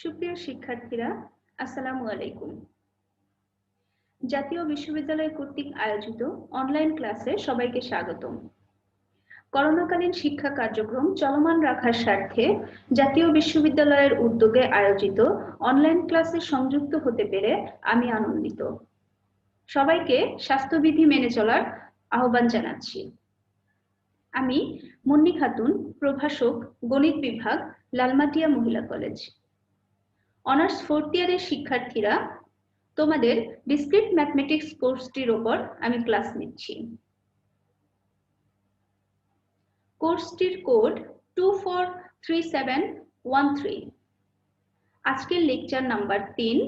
সুপ্রিয় শিক্ষার্থীরা, আসসালামু আলাইকুম। জাতীয় বিশ্ববিদ্যালয় কর্তৃক আয়োজিত অনলাইন ক্লাসে সবাইকে স্বাগতম। করোনাকালীন শিক্ষা কার্যক্রম চলমান রাখার স্বার্থে জাতীয় বিশ্ববিদ্যালয়ের উদ্যোগে আয়োজিত অনলাইন ক্লাসে সংযুক্ত হতে পেরে আমি আনন্দিত। সবাইকে স্বাস্থ্যবিধি মেনে চলার আহ্বান জানাচ্ছি। আমি মুন্নি খাতুন, প্রভাষক, গণিত বিভাগ, লালমাটিয়া মহিলা কলেজ। অনার্স 4th ইয়ারের শিক্ষার্থীরা, তোমাদের ডিসক্রিট ম্যাথমেটিক্স কোর্সটির উপর আমি ক্লাস নিচ্ছি। কোর্সটির কোড 243713। আজকের লেকচার নাম্বার 3।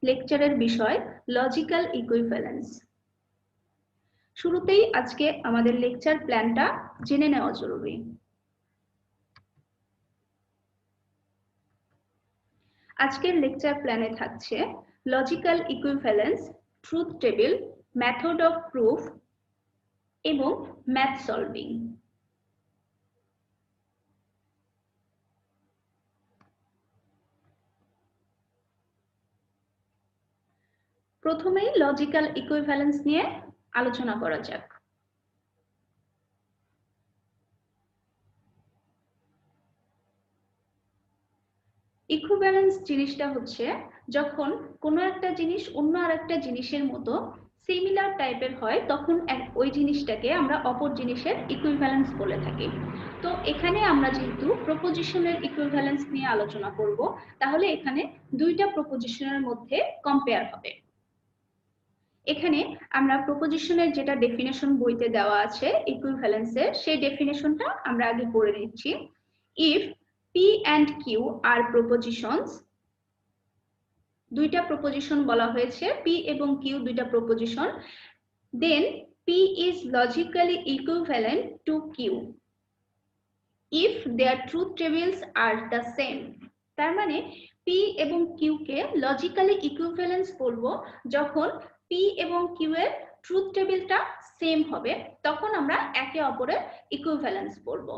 লেকচারের বিষয় লজিক্যাল ইকুইভ্যালেন্স। শুরুতেই আজকে আমাদের লেকচার প্ল্যানটা জেনে নেওয়া জরুরি। আজকের লেকচার প্ল্যানে থাকছে logical equivalence, truth table, method of proof এবং ম্যাথ সলভিং। প্রথমেই লজিক্যাল ইকুইভ্যালেন্স নিয়ে আলোচনা করা যাক। ইকুইভ্যালেন্স জিনিসটা হচ্ছে যখন কোনো একটা জিনিস অন্য আরেকটা জিনিসের মতো সিমিলার টাইপের হয়, তখন ওই জিনিসটাকে আমরা অপর জিনিসের ইকুইভ্যালেন্স বলে থাকি। তো এখানে আমরা যেহেতু প্রপোজিশনের ইকুইভ্যালেন্স নিয়ে আলোচনা করব, তাহলে এখানে দুইটা প্রপোজিশনের মধ্যে কম্পেয়ার হবে। এখানে আমরা প্রপোজিশনের যেটা ডেফিনেশন বইতে দেওয়া আছে ইকুইভ্যালেন্সের, সেই ডেফিনেশনটা আমরা আগে পড়ে নিচ্ছি। If P and Q are propositions, দুইটা প্রপোজিশন বলা হয়েছে, P এবং Q দুইটা proposition, then P is logically equivalent to Q if their truth tables are the same। তার মানে P এবং Q কে লজিক্যালি ইকুইভ্যালেন্স বলবো যখন P এবং Q এর ট্রুথ টেবিলটা সেম হবে, তখন আমরা একে অপরের ইকুইভ্যালেন্স বলবো।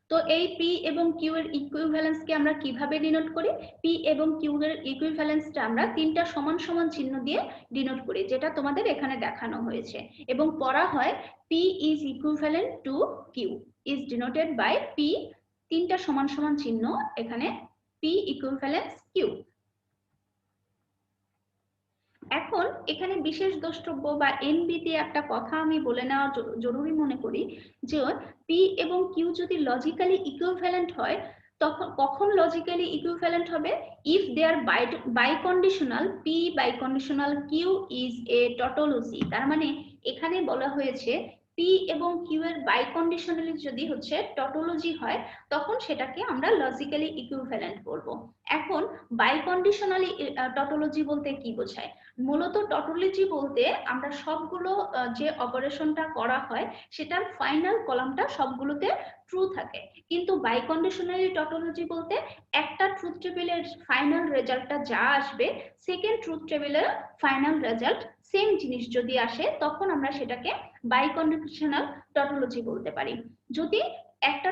তো এই P এবং Q এর ইকুইভ্যালেন্সকে আমরা কিভাবে ডিনোট করি? P এবং Q এর ইকুইভ্যালেন্সটা আমরা তিনটা সমান সমান চিহ্ন দিয়ে ডিনোট করি, যেটা তোমাদের এখানে দেখানো হয়েছে এবং পড়া হয় P is equivalent to Q is denoted by P, তিনটা সমান সমান চিহ্ন, এখানে P equivalence Q। এখন এখানে বিশেষ দ্রষ্টব্য বা এনবি দিয়ে একটা কথা আমি বলে নেওয়া জরুরি মনে করি, যে P এবং Q যদি লজিক্যালি ইকুইভ্যালেন্ট হয়, তখন কখন লজিক্যালি ইকুইভ্যালেন্ট হবে? If they are biconditional, P biconditional, Q is a tautology. তার মানে এখানে বলা হয়েছে P এবং Q এর বাইকন্ডিশনালি যদি হচ্ছে টটোলজি হয়, তখন সেটাকে আমরা লজিক্যালি ইকুইভ্যালেন্ট বলবো। এখন বাইকন্ডিশনালি টটোলজি বলতে কি বোঝায়? মূলত টটোলজি বলতে আমরা সবগুলো যে অপারেশনটা করা হয় সেটার ফাইনাল কলামটা সবগুলোতে ট্রু থাকে, কিন্তু বাইকন্ডিশনালি টটোলজি বলতে একটা ট্রুথ টেবিলের ফাইনাল রেজাল্টটা যা আসবে, সেকেন্ড ট্রুথ টেবিলের ফাইনাল রেজাল্ট সেম জিনিস যদি আসে, তখন আমরা সেটাকে বাইকন্ডিশনাল টটোলজি বলতে পারি। যদি একটা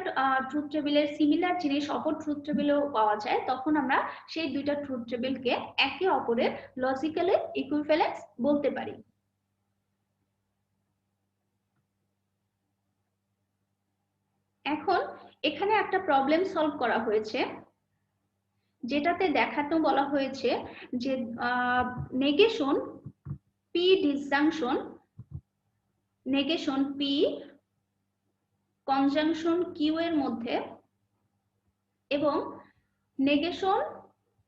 ট্রুথ টেবিলের সিমিলার জিনিস অপর ট্রুথ টেবিলেও পাওয়া যায়, তখন আমরা সেই দুইটা ট্রুথ টেবিলকে একে অপরের লজিক্যালি ইকুইভ্যালেন্স বলতে পারি। এখন এখানে একটা প্রবলেম সলভ করা হয়েছে, যেটাতে দেখাতে বলা হয়েছে যে negation P disjunction, negation P conjunction Q এর মধ্যে এবং নেগেশন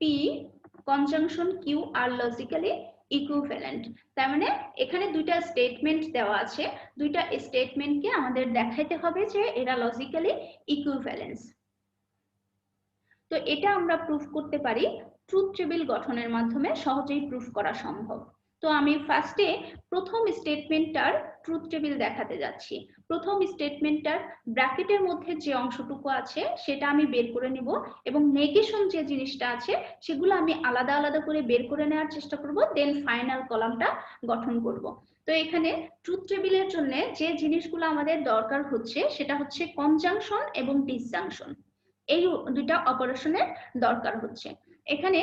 P কনজাংশন Q আর লজিক্যালি ইকুইভ্যালেন্ট। তার মানে এখানে দুইটা স্টেটমেন্ট দেওয়া আছে, দুইটা স্টেটমেন্টকে আমাদের দেখাইতে হবে যে এরা লজিক্যালি ইকুইভ্যালেন্স। তো এটা আমরা প্রুফ করতে পারি ট্রুথ টেবিল গঠনের মাধ্যমে, সহজেই প্রুফ করা সম্ভব। তো আমি ফার্স্টে প্রথম স্টেটমেন্টটার ট্রুথ টেবিল দেখাতে যাচ্ছি। প্রথম স্টেটমেন্টটার ব্র্যাকেটের মধ্যে যে অংশটুকু আছে সেটা আমি বের করে নিব, এবং নেগেশন যে জিনিসটা আছে সেগুলো আমি আলাদা আলাদা করে বের করে নেওয়ার চেষ্টা করব, দেন ফাইনাল কলামটা গঠন করব। তো এখানে ট্রুথ টেবিলের জন্য যে জিনিসগুলো আমাদের দরকার হচ্ছে সেটা হচ্ছে কনজাংশন এবং ডিসজাংশন। এই দুইটা অপারেশনের দরকার হচ্ছে। এখানে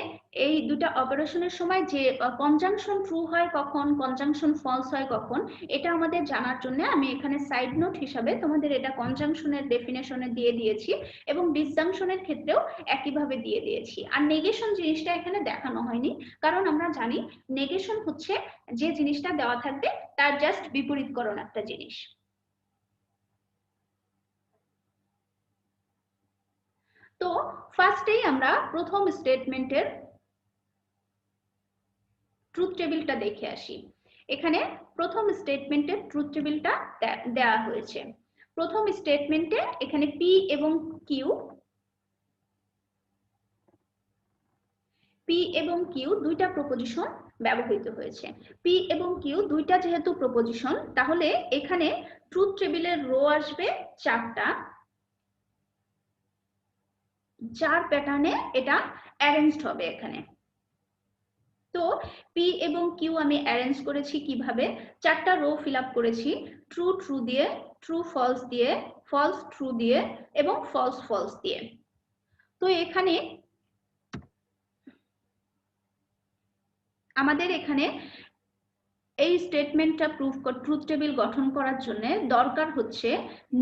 এই দুটা অপারেশনের সময় যে কনজাংশন ট্রু হয় কখন, কনজাংশন ফলস হয় কখন, এটা আমাদের জানার জন্য আমি এখানে সাইড নোট হিসাবে তোমাদের এটা কনজাংশনের ডেফিনেশনে দিয়ে দিয়েছি এবং ডিসজাংশনের ক্ষেত্রেও একইভাবে দিয়ে দিয়েছি। আর নেগেশন জিনিসটা এখানে দেখানো হয়নি, কারণ আমরা জানি নেগেশন হচ্ছে যে জিনিসটা দেওয়া থাকবে তার জাস্ট বিপরীতকরণ একটা জিনিস। তো ফার্স্টেই আমরা প্রথম স্টেটমেন্টের ট্রুথ টেবিলটা দেখে আসি। এখানে প্রথম স্টেটমেন্টের ট্রুথ টেবিলটা দেওয়া হয়েছে। প্রথম স্টেটমেন্টে এখানে পি এবং কিউ দুইটা প্রপোজিশন ব্যবহৃত হয়েছে। পি এবং কিউ দুইটা যেহেতু প্রপোজিশন, তাহলে এখানে ট্রুথ টেবিলের রো আসবে 4টা, 4 প্যাটার্নে এটা অ্যারেঞ্জড হবে এখানে। তো পি এবং কিউ আমি অ্যারেঞ্জ করেছি কিভাবে, 4টা রো ফিল আপ করেছি ট্রু ট্রু দিয়ে, ট্রু ফলস দিয়ে, ফলস ট্রু দিয়ে এবং ফলস ফলস দিয়ে। তো এখানে আমাদের এখানে এই স্টেটমেন্টটা ট্রুথ টেবিল গঠন করার জন্য দরকার হচ্ছে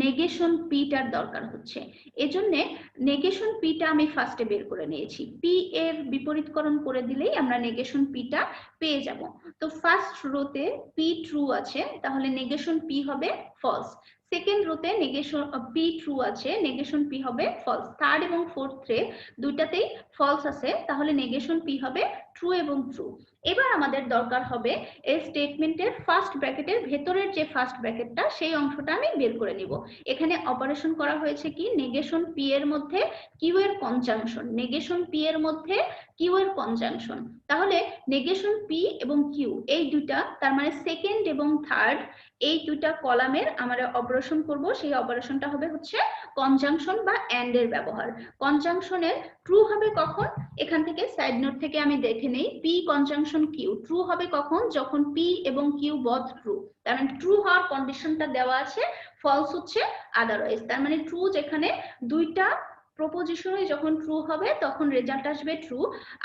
নেগেশন পিটার দরকার হচ্ছে। এজন্য নেগেশন পিটা আমি ফার্স্টে বের করে নিয়েছি। পি এর বিপরীতকরণ করে দিলেই আমরা নেগেশন পিটা পেয়ে যাব। তো ফার্স্ট রোতে পি ট্রু আছে, তাহলে নেগেশন পি হবে ফলস। সেকেন্ড রোতে নেগেশন পি ট্রু আছে, নেগেশন পি হবে ফলস। থার্ড এবং ফোর্থ রে দুইটাতেই ফলস আছে, তাহলে নেগেশন পি হবে ট্রু এবং ট্রু। এবার আমাদের দরকার হবে এই স্টেটমেন্টের ফার্স্ট ব্র্যাকেটের ভেতরের যে ফার্স্ট ব্র্যাকেটটা সেই অংশটা আমি বের করে নিব। এখানে অপারেশন করা হয়েছে কি, নেগেশন পি এর মধ্যে কিউ এর কনজাংশন, নেগেশন পি এর মধ্যে কিউ এর কনজাংশন। তাহলে নেগেশন পি এবং কিউ এই দুইটা, তার মানে সেকেন্ড এবং থার্ড, এই দুইটা কলামের আমরা অপারেশন করব। সেই অপারেশনটা হবে হচ্ছে কনজাংশন বা এন্ড এর ব্যবহার। কনজাংশনের ট্রু হবে কখন, এখান থেকে সাইড নোট থেকে আমি দেখে নেই। পি কনজাংশন কিউ ট্রু হবে কখন, যখন পি এবং কিউ বোথ ট্রু, তার মানে ট্রু হওয়ার কন্ডিশনটা দেওয়া আছে, ফলস হচ্ছে আদারওয়াইজ। তার মানে ট্রু যেখানে দুইটা প্রপোজিশনে যখন ট্রু হবে তখন রেজাল্ট আসবে ট্রু,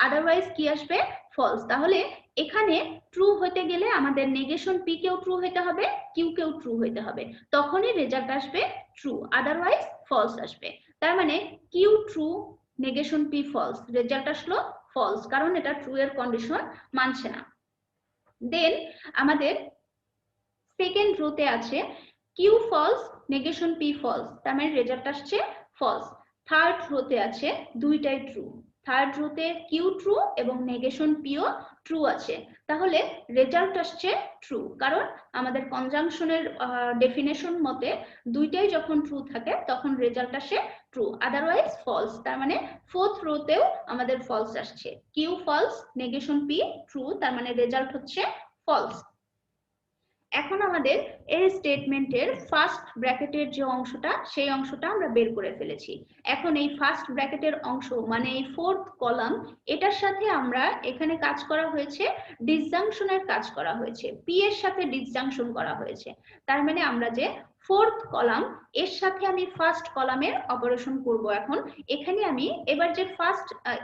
আদারওয়াইজ কি আসবে, ফলস। তাহলে এখানে ট্রু হতে গেলে আমাদের নেগেশন পি কেও ট্রু হতে হবে, কিউ কেও ট্রু হতে হবে, তখনই রেজাল্ট আসবে ট্রু, আদারওয়াইজ ফলস আসবে। তার মানে Q true, negation P false, result আসলো ফলস, কারণ এটা ট্রু এর কন্ডিশন মানছে না। দেন আমাদের সেকেন্ড রোতে আছে Q false, negation P false, তার মানে রেজাল্ট আসছে ফলস। থার্ড রোতে আছে দুইটাই ট্রু, থার্ড রোতে কিউ ট্রু এবং নেগেশন পিও ট্রু আছে, তাহলে রেজাল্ট আসছে ট্রু, কারণ আমাদের কনজাংশনের ডেফিনেশন মতে দুইটাই যখন ট্রু থাকে তখন রেজাল্ট আসে ট্রু, আদারওয়াইজ ফলস। তার মানে ফোর্থ রোতেও আমাদের ফলস আসছে, Q false, negation P true, তার মানে রেজাল্ট হচ্ছে ফলস। এখন আমাদের এই স্টেটমেন্টের ফার্স্ট ব্র্যাকেটের যে অংশটা সেই অংশটা আমরা বের করে ফেলেছি। এখন এই ফার্স্ট ব্র্যাকেটের অংশ মানে এই ফোর্থ কলাম, এটার সাথে আমরা এখানে কাজ করা হয়েছে ডিসজাংশনের কাজ করা হয়েছে, পি এর সাথে ডিসজাংশন করা হয়েছে। তার মানে আমরা যে ফোর্থ কলাম এর সাথে আমি ফার্স্ট কলামের অপারেশন করব। এখন এখানে আমি এবার যে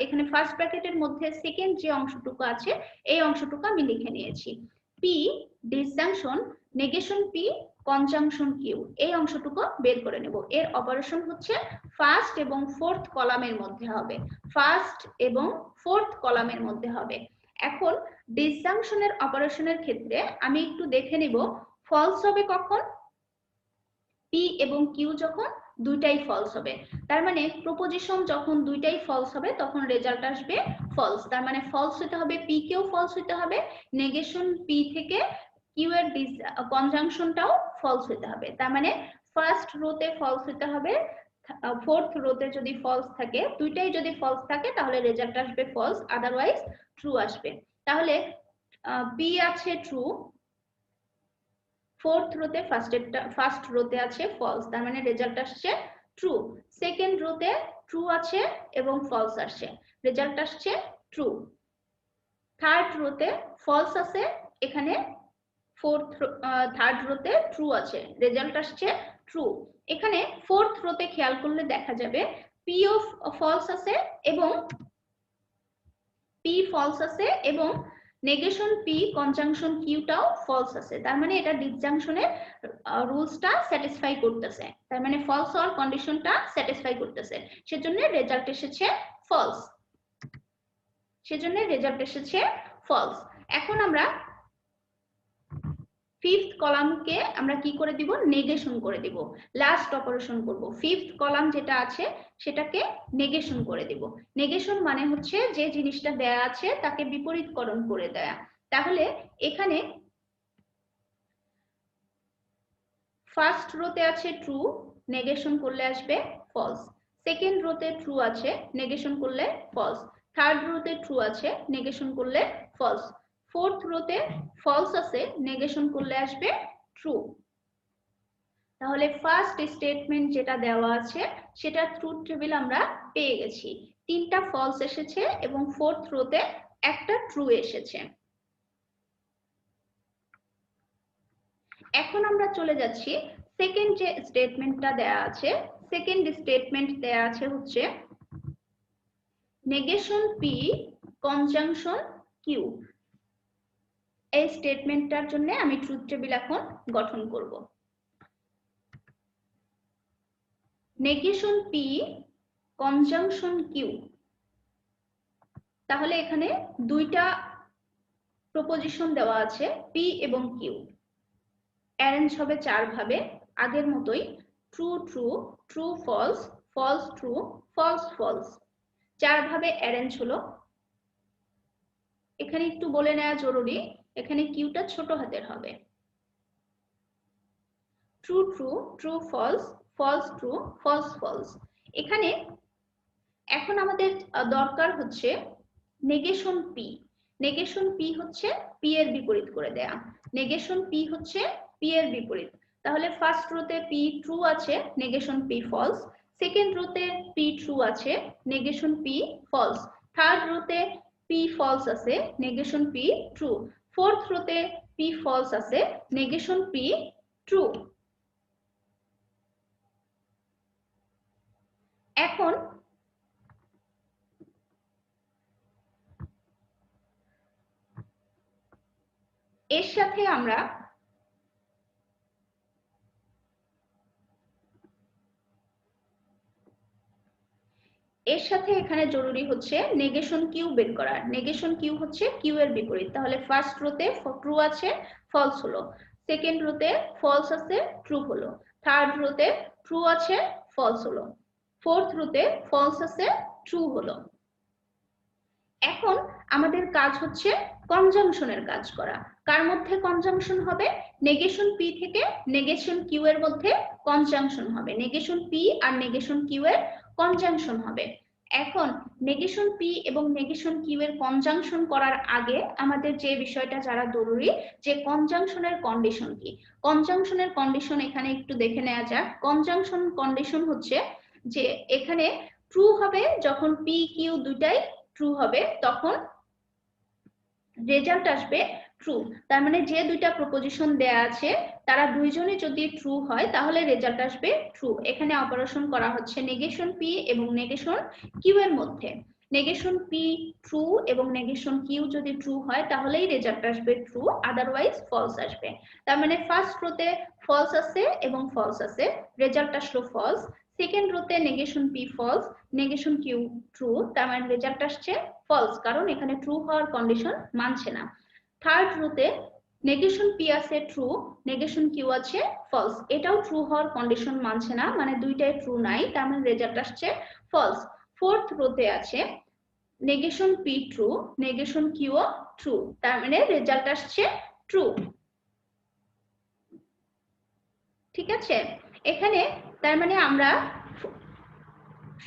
এখানে ফার্স্ট ব্র্যাকেটের মধ্যে সেকেন্ড যে অংশটুকু আছে এই অংশটুকু আমি লিখে নিয়েছি। P disjunction, negation P, conjunction Q, এই অংশটুকু বের করে নেব। এর অপারেশন হচ্ছে ফার্স্ট এবং ফোর্থ কলামের মধ্যে হবে, ফার্স্ট এবং ফোর্থ কলামের মধ্যে হবে। এখন ডিসজাংশনের অপারেশনের ক্ষেত্রে আমি একটু দেখে নিব ফলস হবে কখন, পি এবং কিউ যখন দুইটাই ফলস হবে। তার মানে প্রপোজিশন যখন দুইটাই ফলস হবে তখন রেজাল্ট আসবে ফলস। তার মানে ফলস হতে হবে, পি কেও ফলস হতে হবে, নেগেশন পি থেকে কিউ এর কনজাংশনটাও ফলস হতে হবে। তার মানে ফার্স্ট রোতে ফলস হতে হবে, ফোর্থ রোতে যদি ফলস থাকে, দুইটাই যদি ফলস থাকে তাহলে রেজাল্ট আসবে ফলস, আদারওয়াইজ ট্রু আসবে। তাহলে পি আছে ট্রু, ফোর্থ রোতে ফার্স্ট রোতে আছে ফলস, তার মানে রেজাল্ট আসছে ট্রু। সেকেন্ড রোতে ট্রু আছে এবং ফলস আসছে, রেজাল্ট আসছে ট্রু। থার্ড রোতে ফলস আছে, এখানে থার্ড রোতে ট্রু আছে, রেজাল্ট আসছে ট্রু। এখানে ফোর্থ রোতে খেয়াল করলে দেখা যাবে পি অফ ফলস আছে এবং পি ফলস আছে এবং নেগেশন পি কনজাংশন কিউটাও ফলস আছে, তার মানে এটা ডিসজাংশনের রুলসটা স্যাটিসফাই করতেছে, তার মানে ফলস হওয়ার কন্ডিশনটা স্যাটিসফাই করতেছে, সেজন্য রেজাল্ট এসেছে ফলস, সেজন্য রেজাল্ট এসেছে ফলস। এখন আমরা ফিফথ কলামকে আমরা কি করে দিব, নেগেশন করে দিব, লাস্ট অপারেশন করব, ফিফথ কলাম যেটা আছে সেটাকে নেগেশন করে দিব। নেগেশন মানে হচ্ছে যে জিনিসটা দেয়া আছে তাকে বিপরীতকরণ করে দেয়া। তাহলে এখানে ফার্স্ট রোতে আছে ট্রু, নেগেশন করলে আসবে ফলস। সেকেন্ড রোতে ট্রু আছে, নেগেশন করলে ফলস। থার্ড রোতে ট্রু আছে, নেগেশন করলে ফলস। ফোর্থ রোতে ফলস আছে, নেগেশন করলে আসবে ট্রু। তাহলে ফার্স্ট স্টেটমেন্ট যেটা দেওয়া আছে সেটা ট্রুথ টেবিল আমরা পেয়ে গেছি, তিনটা ফলস এসেছে এবং ফোর্থ রোতে একটা ট্রু এসেছে। এখন আমরা চলে যাচ্ছি সেকেন্ড যে স্টেটমেন্টটা দেয়া আছে, সেকেন্ড স্টেটমেন্ট দেয়া আছে হচ্ছে নেগেশন পি কনজাংশন কিউ। এই স্টেটমেন্টটার জন্য আমি ট্রুথ টেবিল এখন গঠন করব। নেগেশন পি কনজাংশন কিউ, তাহলে এখানে দুইটা প্রপোজিশন দেওয়া আছে পি এবং কিউ, অ্যারেঞ্জ হবে চার ভাবে, আগের মতোই true true, true false, false true, false false, চার ভাবে অ্যারেঞ্জ হলো। এখানে একটু বলে নেওয়া জরুরি, এখানে কিউটা ছোট হাতের হবে। True true, true false, false true, false false. এখানে এখন আমাদের দরকার হচ্ছে নেগেশন পি। নেগেশন পি হচ্ছে পি এর বিপরীত করে দেয়া, নেগেশন পি হচ্ছে পি এর বিপরীত। তাহলে ফার্স্ট রোতে পি ট্রু আছে, নেগেশন পি ফলস। সেকেন্ড রোতে পি ট্রু আছে, নেগেশন পি ফলস। থার্ড রোতে পি ফলস আছে, নেগেশন পি ট্রু। ফোর্থ রোতে পি ফলস আছে, নেগেশন পি ট্রু। এখন এর সাথে আমরা এখানে জরুরি হচ্ছে নেগেশন কিউ বের করা। নেগেশন কিউ হচ্ছে কিউ এর বিপরীত, তাহলে ফার্স্ট রোতে ট্রু আছে, ফলস হলো। সেকেন্ড রোতে ফলস আছে, ট্রু হলো। থার্ড রোতে ট্রু আছে, ফলস হলো। ফোর্থ রোতে ফলস আছে, ট্রু হলো। এখন আমাদের কাজ হচ্ছে কনজাংশনের কাজ করা। কার মধ্যে কনজাংশন হবে, নেগেশন পি থেকে নেগেশন কিউ এর মধ্যে কনজাংশন হবে, negation P R negation Q এর কনজাংশন হবে। এখন নেগেশন পি এবং নেগেশন কিউ এর কনজাংশন করার আগে আমাদের যে বিষয়টা জানা জরুরি, যে কনজাংশনের কন্ডিশন কি। কনজাংশনের কন্ডিশন এখানে একটু দেখে নেওয়া যাক। কনজাংশন কন্ডিশন হচ্ছে যে এখানে ট্রু হবে যখন পি কিউ দুটাই ট্রু হবে, তখন রেজাল্ট আসবে ট্রু। তার মানে যে দুইটা প্রপোজিশন দেয়া আছে তারা দুইজনই যদি ট্রু হয় তাহলে রেজাল্ট আসবে ট্রু। এখানে অপারেশন করা হচ্ছে নেগেশন পি এবং নেগেশন কিউ এর মধ্যে। নেগেশন পি ট্রু এবং নেগেশন কিউ যদি ট্রু হয় তাহলেই রেজাল্ট আসবে ট্রু, আদারওয়াইজ ফলস আসবে। তার মানে ফার্স্ট রোতে ফলস আছে এবং ফলস আছে, রেজাল্ট আসলো ফলস। সেকেন্ড রোতে negation P false, negation Q true, তার মানে রেজাল্ট আসছে ফলস, কারণ এখানে ট্রু হওয়ার কন্ডিশন মানছে না। থার্ড রোতে নেগেশন পি আছে ট্রু, নেগেশন কিউ আছে ফলস, এটাও ট্রু হওয়ার কন্ডিশন মানছে না, মানে দুইটাই ট্রু নাই, তার মানে রেজাল্ট আসছে ফলস। ফোর্থ রোতে আছে negation P true, negation Q true, তার মানে রেজাল্ট আসছে ট্রু। ঠিক আছে, এখানে তার মানে আমরা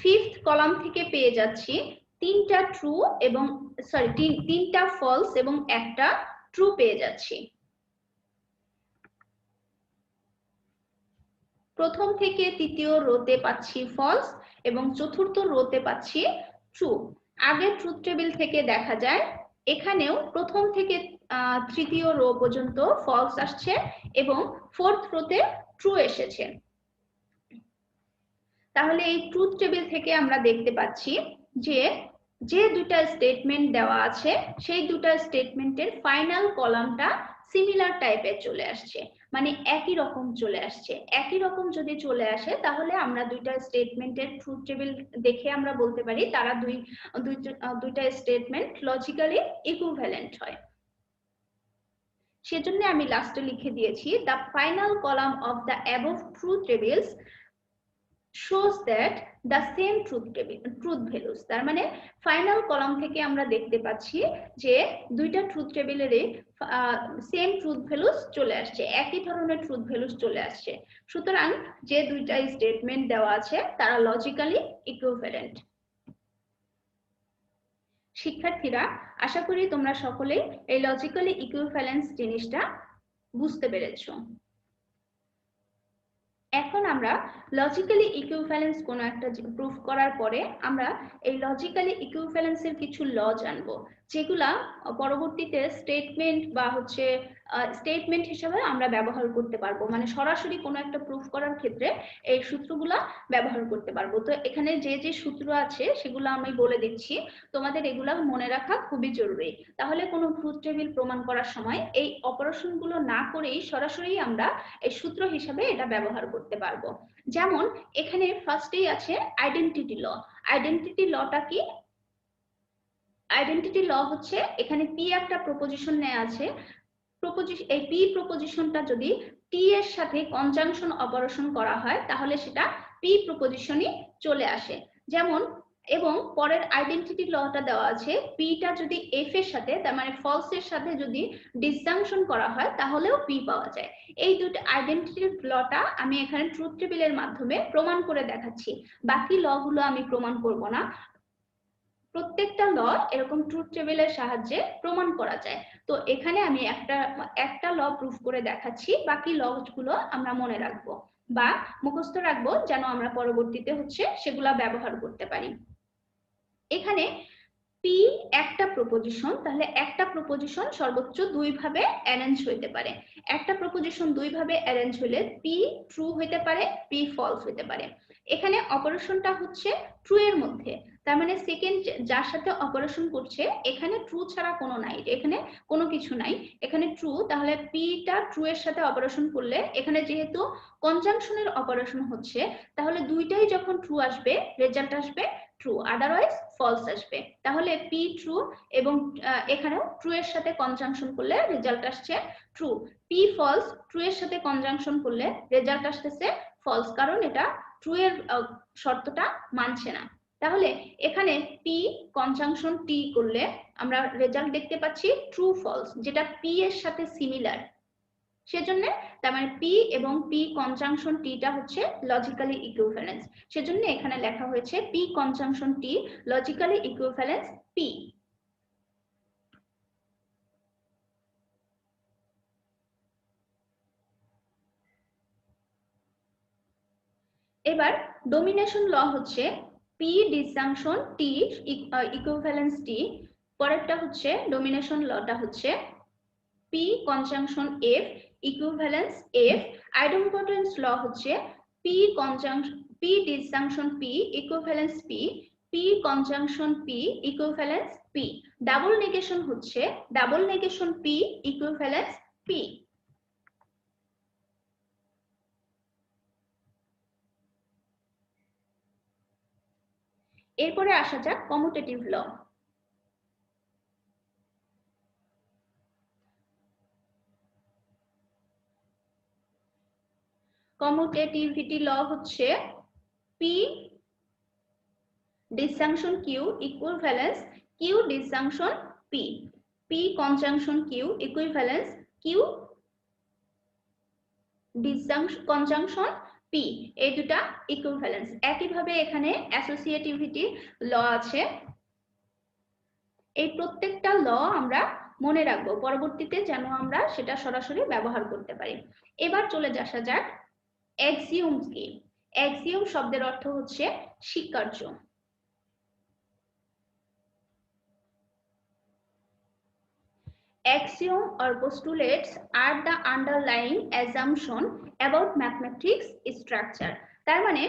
ফিফথ কলাম থেকে পেয়ে যাচ্ছি তিনটা ট্রু এবং তিনটা ফলস এবং একটা ট্রু পেয়ে যাচ্ছি। প্রথম থেকে তৃতীয় রোতে পাচ্ছি ফলস এবং চতুর্থ রোতে পাচ্ছি ট্রু। আগের ট্রুথ টেবিল থেকে দেখা যায় এখানেও প্রথম থেকে তৃতীয় রো পর্যন্ত ফলস আসছে এবং ফোর্থ রোতে ট্রু এসেছে। তাহলে এই ট্রুথ টেবিল থেকে আমরা দেখতে পাচ্ছি যে যে দুটা স্টেটমেন্ট দেওয়া আছে সেই দুটা স্টেটমেন্টের ফাইনাল কলামটা সিমিলার টাইপের চলে আসছে, মানে একই রকম চলে আসছে। একই রকম যদি চলে আসে তাহলে আমরা দুইটা স্টেটমেন্টের ট্রুথ টেবিল দেখে আমরা বলতে পারি তারা দুইটা স্টেটমেন্ট লজিক্যালি ইকুইভ্যালেন্ট হয়। সেজন্য আমি লাস্টে লিখে দিয়েছি the final column of the above truth tables shows that the same truth values। তার মানে ফাইনাল কলাম থেকে আমরা দেখতে পাচ্ছি যে দুইটা ট্রুথ টেবিলেরই সেম ট্রুথ ভ্যালুস চলে আসছে, একই ধরনের ট্রুথ ভ্যালুস চলে আসছে। সুতরাং যে দুইটা স্টেটমেন্ট দেওয়া আছে তারা লজিক্যালি ইকুইভ্যালেন্ট। শিক্ষার্থীরা, আশা করি তোমরা সকলেই এই লজিক্যালি ইকুইভ্যালেন্স জিনিসটা বুঝতে পেরেছো। এখন আমরা লজিক্যালি ইকুইভ্যালেন্স কোনো একটা প্রুফ করার পরে আমরা এই লজিক্যালি ইকুইভ্যালেন্সের কিছু ল জানবো, যেগুলা পরবর্তীতে স্টেটমেন্ট বা হচ্ছে স্টেটমেন্ট হিসেবে আমরা ব্যবহার করতে পারবো, মানে সরাসরি কোনো একটা প্রুফ করার ক্ষেত্রে এই সূত্রগুলা ব্যবহার করতে পারবো। তো এখানে যে যে সূত্র আছে সেগুলো আমি বলে দিচ্ছি, তোমাদের এগুলা মনে রাখা খুবই জরুরি। তাহলে কোনো ট্রুথ টেবিল প্রমাণ করার সময় এই অপারেশনগুলো না করেই সরাসরি আমরা এই সূত্র হিসেবে এটা ব্যবহার করতে পারবো। যেমন এখানে ফার্স্টেই আছে আইডেন্টিটি ল। আইডেন্টিটি লটা কি? আইডেন্টিটি ল হচ্ছে এখানে পি একটা প্রপোজিশন নেওয়া আছে, এই পি প্রপোজিশনটা যদি টি এর সাথে কনজাংশন অপারেশন করা হয় তাহলে সেটা পি প্রপোজিশনই চলে আসে। যেমন এবং পরের আইডেন্টিটি লটা দেওয়া আছে পিটা যদি এফ এর সাথে, তার মানে ফলস এর সাথে যদি ডিসজাংশন করা হয় তাহলেও পি পাওয়া যায়। এই দুটো আইডেন্টিটি লটা আমি এখানে ট্রুথ টেবিলের মাধ্যমে প্রমাণ করে দেখাচ্ছি, বাকি ল গুলো আমি প্রমাণ করব না। প্রত্যেকটা ল এরকম ট্রুথ টেবিলের সাহায্যে প্রমাণ করা যায়। তো এখানে আমি একটা ল প্রুফ করে দেখাচ্ছি, বাকি ল গুলো আমরা মনে রাখবো বা মুখস্থ রাখবো যেন আমরা পরবর্তীতে হচ্ছে সেগুলা ব্যবহার করতে পারি। এখানে পি একটা প্রপোজিশন, তাহলে একটা প্রপোজিশন সর্বোচ্চ দুই ভাবে অ্যারেঞ্জ হইতে পারে। একটা প্রপোজিশন দুই ভাবে অ্যারেঞ্জ হলে পি ট্রু হইতে পারে, পি ফলস হইতে পারে। এখানে অপারেশনটা হচ্ছে ট্রু এর মধ্যে, তার মানে সেকেন্ড যার সাথে অপারেশন করছে এখানে ট্রু ছাড়া কোনো নাই, এখানে কোনো কিছু নাই, এখানে ট্রু। তাহলে পিটা ট্রু এর সাথে অপারেশন করলে এখানে যেহেতু কনজাংশনের অপারেশন হচ্ছে তাহলে দুইটাই যখন ট্রু আসবে রেজাল্ট আসবে ট্রু, আদারওয়াইজ ফলস আসবে। তাহলে পি ট্রু এবং এখানেও ট্রু এর সাথে কনজাংশন করলে রেজাল্ট আসছে ট্রু। পি ফলস, ট্রু এর সাথে কনজাংশন করলে রেজাল্ট আসতেছে ফলস, কারণ এটা ট্রু এর শর্তটা মানছে না। তাহলে এখানে পি কনজাংশন টি করলে আমরা রেজাল্ট দেখতে পাচ্ছি ট্রু ফলস, যেটা পি এর সাথে সিমিলার। সেজন্য তার মানে পি এবং পি কনজাংশন টিটা হচ্ছে লজিক্যালি ইকুইভ্যালেন্স। সেজন্য এখানে লেখা হয়েছে P conjunction T logically equivalence P. এবার ডোমিনেশন ল হচ্ছে P disjunction T equivalence T. পরেরটা হচ্ছে ডোমিনেশন লটা হচ্ছে P conjunction F equivalence F. Idempotence law হচ্ছে P disjunction P equivalence P, P conjunction P equivalence P. Double negation হচ্ছে double negation P equivalence P. এরপরে আসা যাক কমিউটেটিভ ল। কমিউটেটিভিটি ল হচ্ছে P disjunction Q equivalence Q disjunction P, P conjunction Q equivalence Q conjunction P. এই দুটা equivalence. একইভাবে এখানে associativity ল আছে। এই প্রত্যেকটা ল আমরা মনে রাখবো পরবর্তীতে যেন আমরা সেটা সরাসরি ব্যবহার করতে পারি। এবার চলে আসা যাক এক্সিওম কি। এক্সিওম শব্দের অর্থ হচ্ছে স্বীকার্য। Axiom or postulates are the underlying assumption about mathematics structure। তার মানে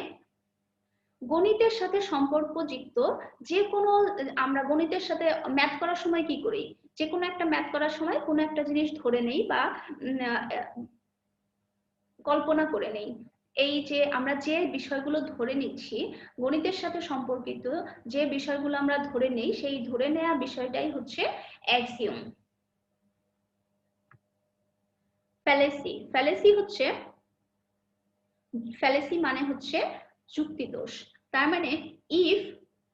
গণিতের সাথে সম্পর্কযুক্ত যে কোনো, আমরা গণিতের সাথে ম্যাথ করার সময় কি করি, যে কোনো একটা ম্যাথ করার সময় কোনো একটা জিনিস ধরে নেই বা কল্পনা করে নেই। এই যে আমরা যে বিষয়গুলো ধরে নিচ্ছি গণিতের সাথে সম্পর্কিত, যে বিষয়গুলো আমরা ধরে নেই সেই ধরে নেওয়া বিষয়টাই হচ্ছে অ্যাক্সিওম। ফ্যালেসি, ফ্যালেসি মানে হচ্ছে যুক্তিদোষ। তার মানে ইফ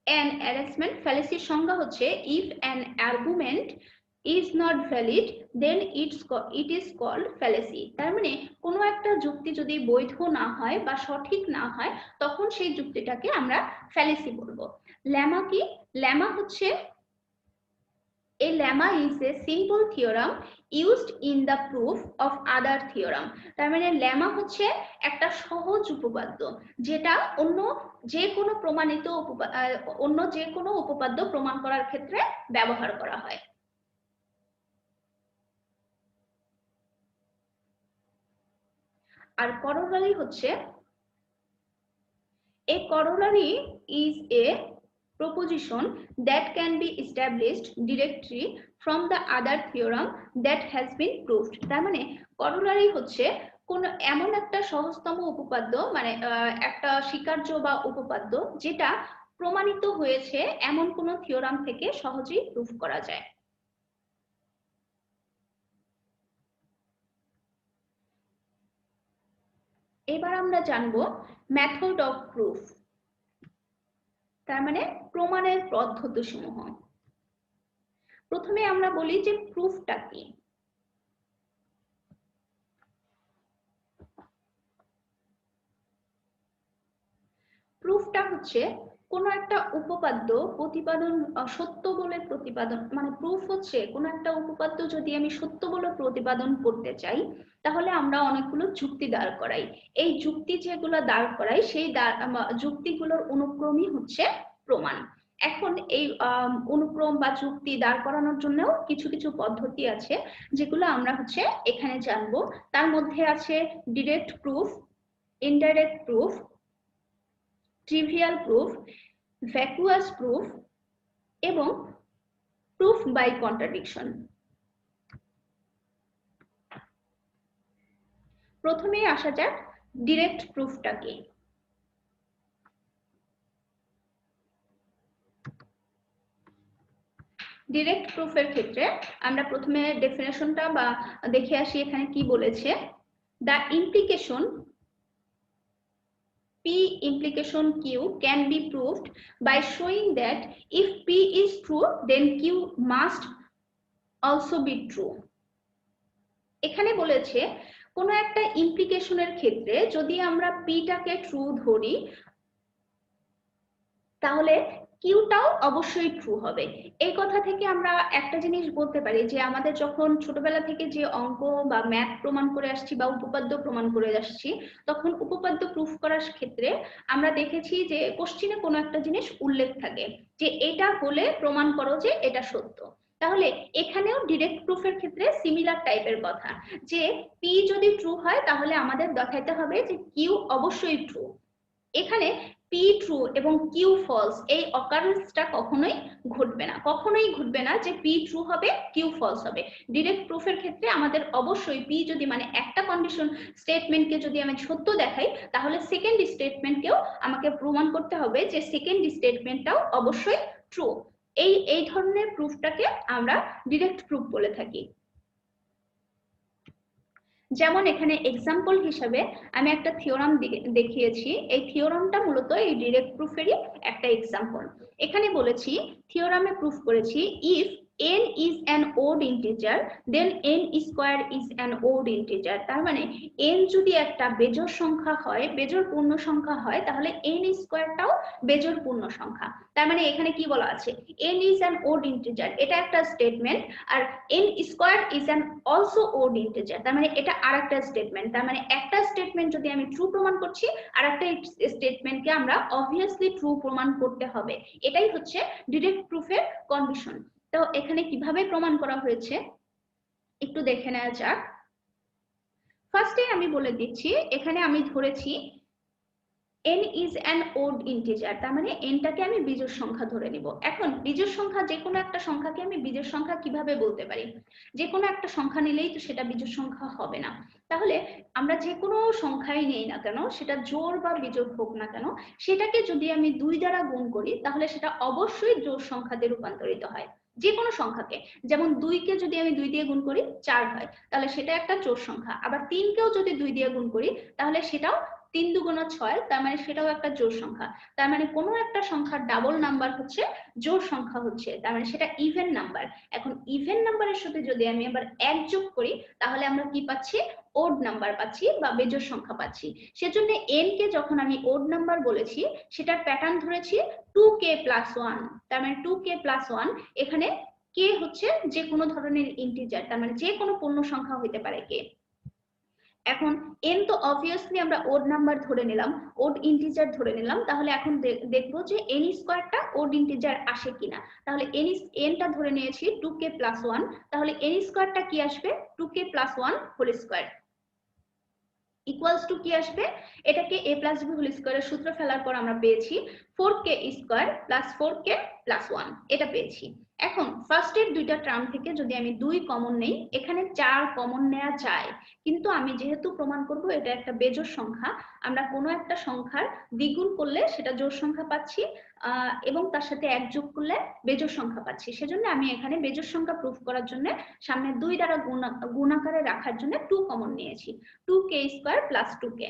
অ্যান অ্যারেঞ্জমেন্ট, ফ্যালেসির সংজ্ঞা হচ্ছে if an argument is not valid then it is called fallacy. তার মানে কোনো একটা যুক্তি যদি বৈধ না হয় বা সঠিক না হয় তখন সেই যুক্তিটাকে আমরা ফ্যালেসি বলবো। লেমা কি? লেমা হচ্ছে A lemma is a simple theorem used in the proof of other theorem. তার মানে লেমা হচ্ছে একটা সহজ উপপাদ্য যেটা অন্য যে কোনো প্রমাণিত অন্য যে কোনো উপপাদ্য প্রমাণ করার ক্ষেত্রে ব্যবহার করা হয়। আর corollary হচ্ছে a corollary is a proposition that can be established directly from the other theorem that has been proved. তার মানে corollary হচ্ছে কোন এমন একটা সহজতম উপপাদ্য, মানে একটা স্বীকার্য বা উপপাদ্য যেটা প্রমাণিত হয়েছে এমন কোন থিওরাম থেকে সহজেই প্রুফ করা যায়। এবার আমরা জানবো মেথড অফ প্রুফ, তার মানে প্রমাণের পদ্ধতিসমূহ। প্রথমে আমরা বলি যে প্রুফটা কি। প্রুফটা হচ্ছে কোন একটা উপপাদ্য প্রতিপাদন, সত্য বলে প্রতিপাদন, মানে প্রুফ হচ্ছে কোন একটা উপপাদ্য যদি আমি সত্য বলে প্রতিপাদন করতে চাই তাহলে আমরা অনেকগুলো যুক্তি দাঁড় করাই। এই যুক্তি যেগুলো দাঁড় করাই সেই যুক্তিগুলোর অনুক্রমই হচ্ছে প্রমাণ। এখন এই অনুক্রম বা যুক্তি দাঁড় করানোর জন্য কিছু কিছু পদ্ধতি আছে যেগুলো আমরা হচ্ছে এখানে জানবো। তার মধ্যে আছে direct proof, indirect proof, trivial proof, vacuous proof এবং প্রুফ বাই কন্ট্রাডিকশন। প্রথমে আসা যাক ডিরেক্ট প্রুফটা কি। ডিরেক্ট প্রুফের ক্ষেত্রে আমরা প্রথমে ডেফিনেশনটা বা দেখে আসি এখানে কি বলেছে। The implication P implication Q can be proved by showing that if P is true then Q must also be true. এখানে বলেছে কোনো একটা ইমপ্লিকেশনের ক্ষেত্রে যদি আমরা পিটাকে ট্রু ধরি তাহলে কিউটাও অবশ্যই ট্রু হবে। এই কথা থেকে আমরা একটা জিনিস বলতে পারি যে আমাদের যখন ছোটবেলা থেকে যে অঙ্ক বা ম্যাথ প্রমাণ করে আসছি বা উপপাদ্য প্রমাণ করে আসছি তখন উপপাদ্য প্রুফ করার ক্ষেত্রে আমরা দেখেছি যে কোশ্চিনে কোনো একটা জিনিস উল্লেখ থাকে যে এটা হলে প্রমাণ করো যে এটা সত্য। তাহলে এখানেও ডিরেক্ট প্রুফের ক্ষেত্রে সিমিলার টাইপের কথা, যে পি যদি ট্রু হয় তাহলে আমাদের দেখাইতে হবে যে কিউ অবশ্যই ট্রু। এখানে পি ট্রু এবং কিউ ফলস এই অকারেন্সটা কখনোই ঘটবে না যে পি ট্রু হবে কিউ ফলস হবে। ডিরেক্ট প্রুফের ক্ষেত্রে আমাদের অবশ্যই পি যদি মানে একটা কন্ডিশন স্টেটমেন্টকে যদি আমি সত্য দেখাই তাহলে সেকেন্ড স্টেটমেন্টকেও আমাকে প্রমাণ করতে হবে যে সেকেন্ড স্টেটমেন্টটাও অবশ্যই ট্রু। এই ধরনের প্রুফটাকে আমরা ডিরেক্ট প্রুফ বলে থাকি। যেমন এখানে এক্সাম্পল হিসেবে আমি একটা থিওরাম দেখিয়েছি, এই থিওরামটা মূলত এই ডিরেক্ট প্রুফেরই একটা এক্সাম্পল। এখানে বলেছি থিওরামে প্রুফ করেছি if n is an odd integer then n square is an odd integer। তার মানে n যদি একটা বেজোড় সংখ্যা হয়, বেজোড় পূর্ণ সংখ্যা হয় তাহলে n স্কয়ারটাও বেজোড় পূর্ণ সংখ্যা। তার মানে এখানে কি বলা আছে n is an odd integer, এটা একটা স্টেটমেন্ট, আর n square is an also odd integer তার মানে এটা আরেকটা স্টেটমেন্ট। তার মানে একটা স্টেটমেন্ট যদি আমি ট্রু প্রমাণ করছি আরেকটা স্টেটমেন্টকে আমরা অবভিয়াসলি ট্রু প্রমাণ করতে হবে। এটাই হচ্ছে ডিরেক্ট প্রুফের কন্ডিশন। তো এখানে কিভাবে প্রমাণ করা হয়েছে একটু দেখে নেওয়া যাক। ফার্স্টে আমি বলে দিচ্ছি, এখানে আমি ধরেছি n is an odd integer, তার মানে nটাকে আমি বিজোড় সংখ্যা ধরে নিব। এখন বিজোড় সংখ্যা, যে কোনো একটা সংখ্যাকে আমি বিজোড় সংখ্যা কিভাবে বলতে পারি? যে কোনো একটা সংখ্যা নিলেই তো সেটা বিজোড় সংখ্যা হবে না। তাহলে আমরা যে কোনো সংখ্যাই নেই না কেন, সেটা জোড় বা বিজোড় হোক না কেন, সেটাকে যদি আমি 2 দ্বারা গুণ করি তাহলে সেটা অবশ্যই জোড় সংখ্যাতে রূপান্তরিত হয়। যে কোনো সংখ্যাকে, যেমন 2 কে যদি আমি 2 দিয়ে গুণ করি 4 হয়, তাহলে সেটা একটা জোড় সংখ্যা। আবার 3 কেও যদি 2 দিয়ে গুণ করি তাহলে সেটাও 3 দুগুণ 6, তার মানে সেটাও একটা জোড় সংখ্যা। তার মানে কোনো একটা সংখ্যার ডাবল নাম্বার হচ্ছে জোড় সংখ্যা হচ্ছে, তার মানে সেটা ইভেন নাম্বার। এখন ইভেন নাম্বারের সাথে যদি আমি আবার 1 যোগ করি তাহলে আমরা কি পাচ্ছি? ওড নাম্বার পাচ্ছি বা বেজোড় সংখ্যা পাচ্ছি। সেজন্য n কে যখন আমি ওড নাম্বার বলেছি সেটার প্যাটার্ন ধরেছি 2k + 1, তার মানে 2k + 1। এখানে k হচ্ছে যে কোনো ধরনের ইন্টিজার, তার মানে যে কোনো পূর্ণ সংখ্যা হতে পারে k। এখন n তো অবভিয়াসলি আমরা ওড নাম্বার ধরে নিলাম, ওড ইন্টিজার ধরে নিলাম, তাহলে এখন দেখবো যে n স্কয়ারটা ওড ইন্টিজার আসে কিনা। তাহলে nটা ধরে নিয়েছি 2k + 1, তাহলে n স্কয়ারটা কি আসবে? 2k + 1 whole square equals to কি আসবে? এটাকে a + b হোল স্কয়ারের সূত্র ফেলার পর আমরা পেয়েছি 4k স্কয়ার + 4k + 1, এটা পেয়েছি। এখন ফার্স্টের দুইটা টার্ম থেকে যদি আমি 2 কমন নেই, এখানে 4 কমন নেওয়া যায়, কিন্তু আমি যেহেতু প্রমাণ করব এটা একটা বেজোড় সংখ্যা, আমরা কোনো একটা সংখ্যার দ্বিগুণ করলে সেটা জোড় সংখ্যা পাচ্ছি এবং তার সাথে 1 যোগ করলে বেজোড় সংখ্যা পাচ্ছি। সেজন্য আমি এখানে বেজোড় সংখ্যা প্রুফ করার জন্য সামনে 2 দ্বারা গুণাকারে রাখার জন্য 2 কমন নিয়েছি, 2k স্কয়ার + 2k।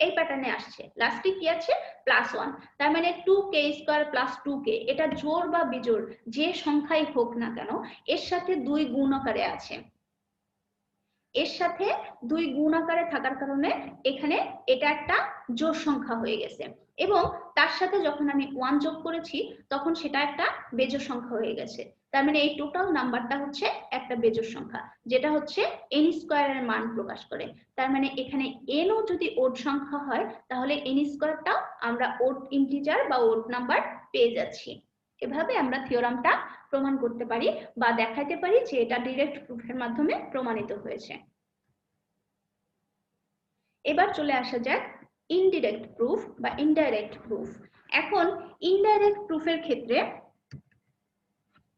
এই প্যাটার্নে আসছে, লাস্টে কি আছে? +1, তার মানে 2k স্কয়ার + 2k, এটা জোড় বা বিজোড় যে সংখ্যাই হোক না কেন এর সাথে 2 গুণ আকারে আছে, এর সাথে 2 গুণ আকারে থাকার কারণে এখানে এটা একটা জোড় সংখ্যা হয়ে গেছে, এবং তার সাথে যখন আমি 1 যোগ করেছি তখন সেটা একটা বেজোড় সংখ্যা হয়ে গেছে। তার মানে এই টোটাল নাম্বারটা হচ্ছে একটা বেজোড় সংখ্যা, যেটা হচ্ছে n স্কয়ারের মান প্রকাশ করে। তার মানে এখানে n ও যদি ওড সংখ্যা হয় তাহলে n স্কয়ারটাও আমরা ওড ইন্টিজার বা ওড নাম্বার পেয়ে যাচ্ছি। এভাবে আমরা থিওরামটা প্রমাণ করতে পারি বা দেখাতে পারি যে এটা ডাইরেক্ট প্রুফের মাধ্যমে প্রমাণিত হয়েছে। এবার চলে আসা যাক ইনডিরেক্ট প্রুফ বা ইনডাইরেক্ট প্রুফ। এখন ইনডাইরেক্ট প্রুফের ক্ষেত্রে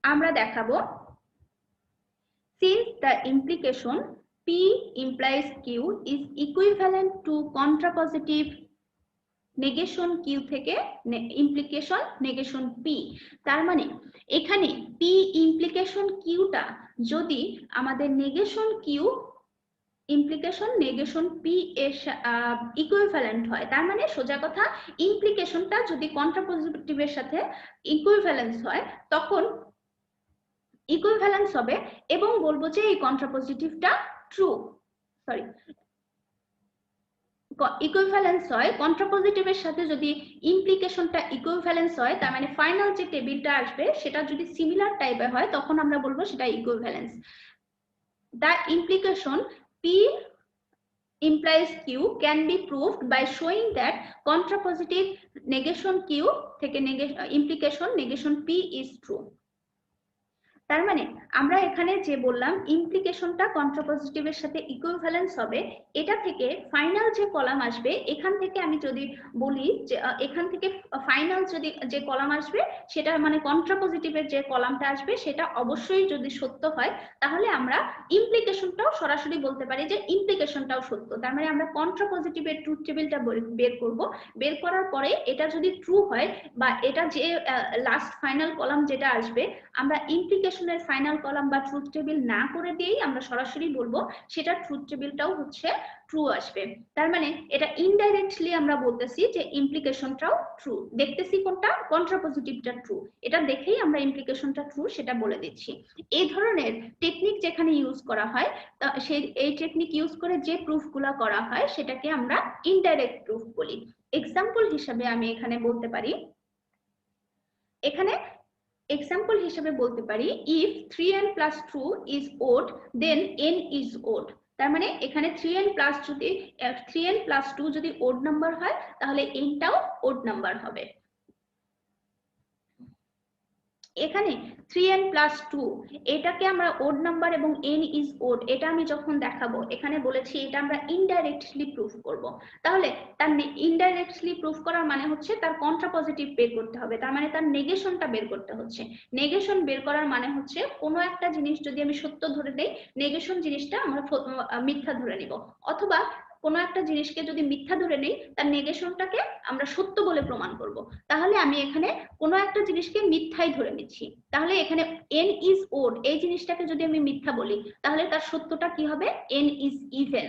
আমরা দেখাবো since the implication P implies Q is equivalent to contrapositive negation Q থেকে ইমপ্লিকেশন নেগেশন পি। তার মানে এখানে পি ইমপ্লিকেশন কিউটা যদি আমাদের negation Q implication negation P এর ইকুইভ্যালেন্ট হয়, তার মানে সোজা কথা ইমপ্লিকেশনটা যদি কন্ট্রাপোজিটিভের সাথে ইকুইভ্যালেন্স হয় তখন ইকুইভ্যালেন্স হবে এবং বলবো যে এই কন্ট্রাপোজিটিভটা ট্রু, সরি ইকুইভ্যালেন্স হয়, কন্ট্রাপোজিটিভের সাথে যদি ইমপ্লিকেশনটা ইকুইভ্যালেন্স হয় তার মানে ফাইনাল যে টেবিলটা আসবে সেটা যদি সিমিলার টাইপের হয় তখন আমরা বলবো সেটা equivalence. The implication P implies Q can be proved by showing that contrapositive negation Q থেকে implication negation P is true। তার মানে আমরা এখানে যে বললাম ইমপ্লিকেশনটা কন্ট্রাপোজিটিভের সাথে ইকুইভ্যালেন্স হবে, এটা থেকে ফাইনাল যে কলাম আসবে এখান থেকে আমি যদি বলি যে এখান থেকে ফাইনাল যদি যে কলাম আসবে সেটা মানে কন্ট্রাপোজিটিভের যে কলামটা আসবে সেটা অবশ্যই যদি সত্য হয় তাহলে আমরা ইমপ্লিকেশনটাও সরাসরি বলতে পারি যে ইমপ্লিকেশনটাও সত্য। তার মানে আমরা কন্ট্রাপোজিটিভের ট্রুথ টেবিলটা বের করব, বের করার পরে এটা যদি ট্রু হয় বা এটা যে লাস্ট ফাইনাল কলাম যেটা আসবে আমরা ইমপ্লিকেশনের ফাইনাল কলাম বা ট্রুথ টেবিল না করে দিয়েই আমরা সরাসরি বলবো সেটা ট্রুথ টেবিলটাও হচ্ছে ট্রু আসবে। তার মানে এটা ইনডাইরেক্টলি আমরা বলতেছি যে ইমপ্লিকেশনটাও ট্রু, দেখতেছি কোনটা কন্ট্রাপোজিটিভটা ট্রু, এটা দেখেই আমরা ইমপ্লিকেশনটা ট্রু সেটা বলে দিচ্ছি। এই ধরনের টেকনিক যেখানে ইউজ করা হয় সেই এই টেকনিক ইউজ করে যে প্রুফগুলো করা হয় সেটাকে আমরা ইনডাইরেক্ট প্রুফ বলি। এক্সাম্পল হিসেবে আমি এখানে বলতে পারি, এখানে এক্সাম্পল হিসেবে বলতে পারি if 3n + 2 is odd then n is odd। তার মানে এখানে 3n + 2 যদি ওড নাম্বার হয় তাহলে nটাও ওড নাম্বার হবে। এখানে 3n + 2 এটাকে আমরা ওড নাম্বার এবং n ইজ ওড এটা আমি যখন দেখাবো এখানে বলেছি এটা আমরা ইনডাইরেক্টলি প্রুফ করব। তাহলে তার ইনডাইরেক্টলি প্রুফ করার মানে হচ্ছে তার কন্ট্রাপজিটিভ বের করতে হবে, তার মানে তার নেগেশনটা বের করতে হচ্ছে। নেগেশন বের করার মানে হচ্ছে কোনো একটা জিনিস যদি আমি সত্য ধরে দেই, নেগেশন জিনিসটা আমরা মিথ্যা ধরে নিব, অথবা কোনো একটা জিনিসকে যদি মিথ্যা ধরে নেই তার নেগেশনটাকে আমরা সত্য বলে প্রমাণ করব। তাহলে আমি এখানে কোনো একটা জিনিসকে মিথ্যাই ধরে নিচ্ছি, তাহলে এখানে n ইজ ওড এই জিনিসটাকে যদি আমি মিথ্যা বলি তাহলে তার সত্যটা কি হবে, n ইজ ইভেন।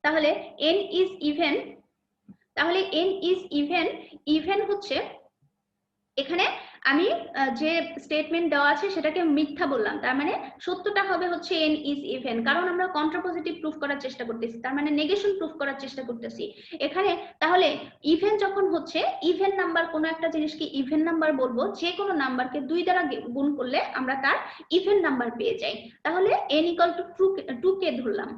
তাহলে n ইজ ইভেন, তাহলে n ইজ ইভেন, ইভেন হচ্ছে এখানে আমি যে স্টেটমেন্ট দেওয়া আছে সেটাকে মিথ্যা বললাম, তার মানে সত্যটা হবে হচ্ছে n ইজ ইভেন, কারণ আমরা কন্ট্রাপজিটিভ প্রুফ করার চেষ্টা করতেছি, তার মানে নেগেশন প্রুফ করার চেষ্টা করতেছি এখানে। তাহলে ইভেন যখন হচ্ছে, ইভেন নাম্বার কোনো একটা জিনিসকে ইভেন নাম্বার বলবো যে কোনো নাম্বারকে 2 দ্বারা গুণ করলে আমরা তার ইভেন নাম্বার পেয়ে যাই। তাহলে n = 2k ধরলাম,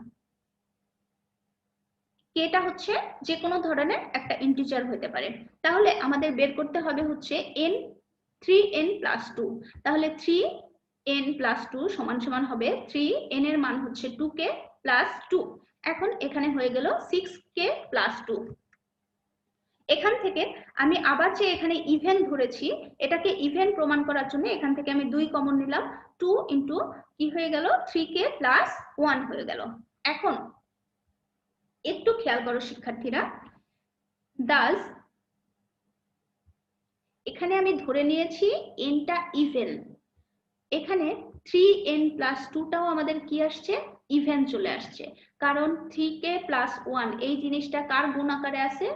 কেটা হচ্ছে যে কোনো ধরনের একটা ইন্টিজার হতে পারে। তাহলে আমাদের বের করতে হবে হচ্ছে n 3n + 2, তাহলে 3n + 2 সমান সমান হবে 3n এর মান হচ্ছে 2k + 2। এখন এখানে হয়ে গেল 6k + 2। এখান থেকে আমি আবার যে এখানে ইভেন ধরেছি এটাকে ইভেন প্রমাণ করার জন্য এখান থেকে আমি 2 কমন নিলাম, 2 * কি হয়ে গেল 3k + 1 হয়ে গেল। এখন একটু খেয়াল করো শিক্ষার্থীরা, দাস এখানে আমি ধরে নিয়েছি nটা ইভেন, এখানে 3n + 2টাও আমাদের কি আসছে, ইভেন চলে আসছে, কারণ 3k + 1 এই জিনিসটা কার গুণ আকারে আছে,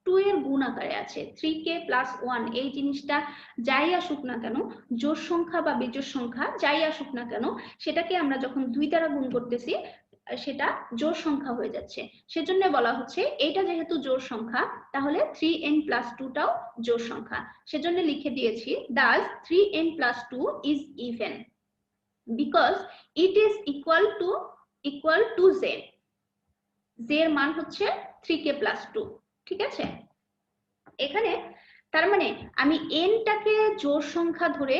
2 এর গুণ আকারে আছে। 3k + 1 এই জিনিসটা যাই আসুক না কেন, জোড় সংখ্যা বা বিজোড় সংখ্যা যাই আসুক না কেন, সেটাকে আমরা যখন 2 দ্বারা গুণ করতেছি সেটা জোড় সংখ্যা হয়ে যাচ্ছে, সেজন্য বলা হচ্ছে এটা যেহেতু জোড় সংখ্যা তাহলে 3n + 2টাও জোড় সংখ্যা, সেজন্য লিখে দিয়েছি thus 3n + 2 is even because it is equal to z, z এর মান হচ্ছে 3k + 2। ঠিক আছে, এখানে তার মানে আমি n টাকে জোড় সংখ্যা ধরে